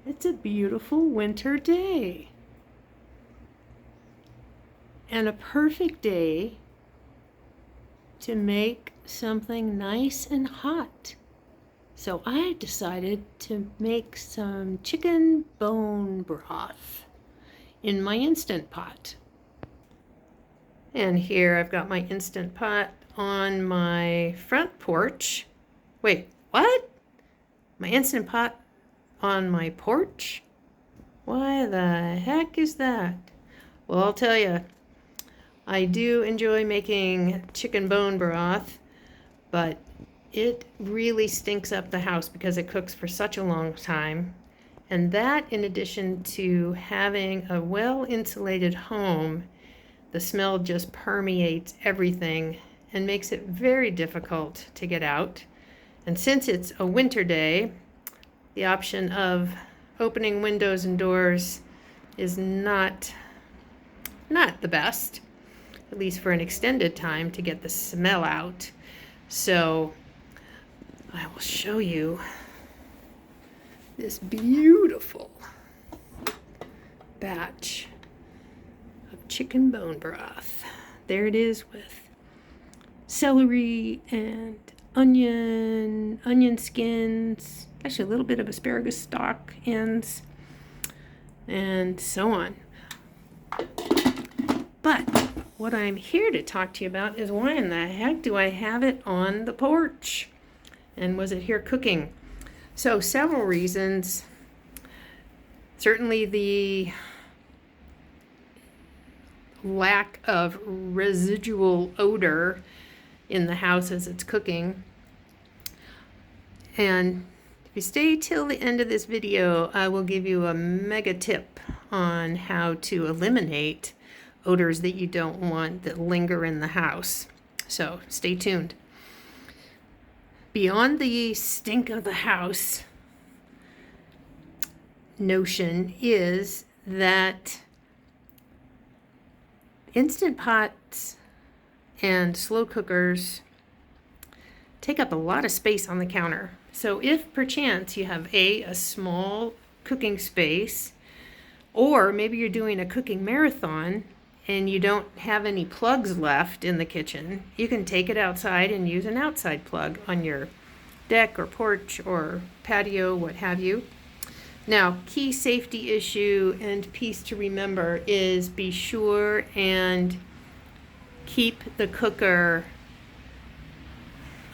It's a beautiful winter day. And a perfect day to make something nice and hot. So I decided to make some chicken bone broth in my Instant Pot. And here I've got my Instant Pot on my front porch. Wait, what? My Instant Pot on my porch? Why the heck is that? Well, I'll tell you, I do enjoy making chicken bone broth, but it really stinks up the house because it cooks for such a long time. And that, in addition to having a well-insulated home, the smell just permeates everything and makes it very difficult to get out. And since it's a winter day, the option of opening windows and doors is not the best, at least for an extended time, to get the smell out. So I will show you this beautiful batch of chicken bone broth. There it is with celery and onion skins, actually a little bit of asparagus stalk ends, and so on. But what I'm here to talk to you about is why in the heck do I have it on the porch? And was it here cooking? So several reasons. Certainly the lack of residual odor in the house as it's cooking. And if you stay till the end of this video, I will give you a mega tip on how to eliminate odors that you don't want that linger in the house. So stay tuned. Beyond the stink of the house notion is that Instant Pots and slow cookers take up a lot of space on the counter. So if perchance you have a small cooking space, or maybe you're doing a cooking marathon and you don't have any plugs left in the kitchen, you can take it outside and use an outside plug on your deck or porch or patio, what have you. Now, key safety issue and piece to remember is be sure and keep the cooker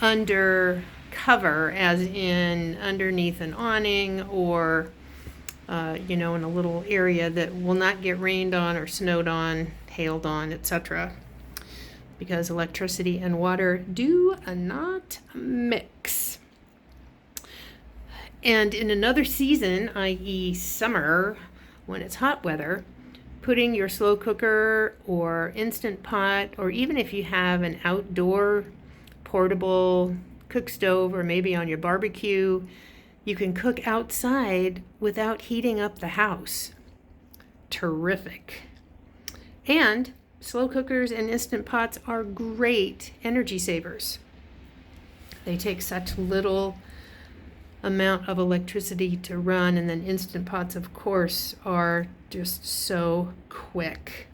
under cover, as in underneath an awning or in a little area that will not get rained on or snowed on, hailed on, etc. Because electricity and water do not mix. And in another season, i.e. summer, when it's hot weather, putting your slow cooker or Instant Pot, or even if you have an outdoor portable cook stove or maybe on your barbecue, you can cook outside without heating up the house. Terrific. And slow cookers and Instant Pots are great energy savers. They take such little amount of electricity to run, and then Instant Pots, of course, are just so quick.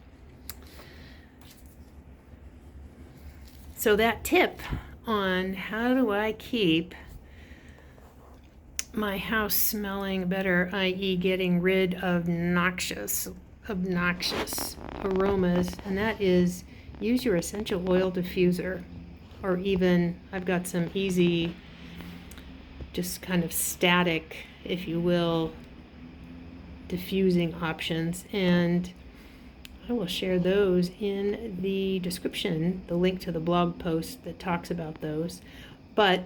So that tip on how do I keep my house smelling better, i.e. getting rid of obnoxious aromas, and that is use your essential oil diffuser, or even I've got some easy, just kind of static, if you will, diffusing options, and I will share those in the description, the link to the blog post that talks about those. But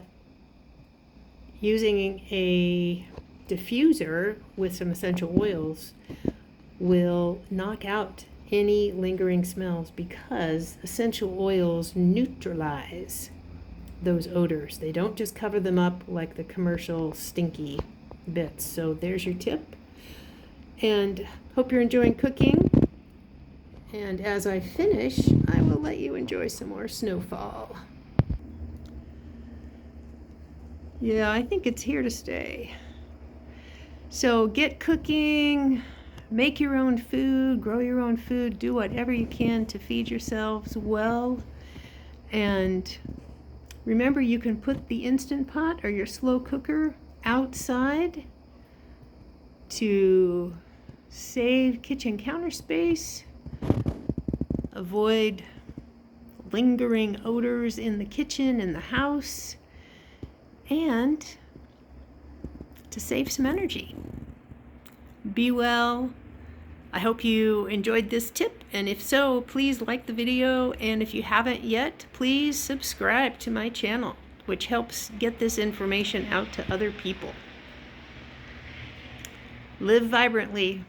using a diffuser with some essential oils will knock out any lingering smells, because essential oils neutralize those odors. They don't just cover them up like the commercial stinky bits. So there's your tip. And hope you're enjoying cooking. And as I finish, I will let you enjoy some more snowfall. Yeah, I think it's here to stay. So get cooking, make your own food, grow your own food, do whatever you can to feed yourselves well. And remember, you can put the Instant Pot or your slow cooker outside to save kitchen counter space, avoid lingering odors in the kitchen, in the house, and to save some energy. Be well. I hope you enjoyed this tip, and if so, please like the video, and if you haven't yet, please subscribe to my channel, which helps get this information out to other people. Live vibrantly.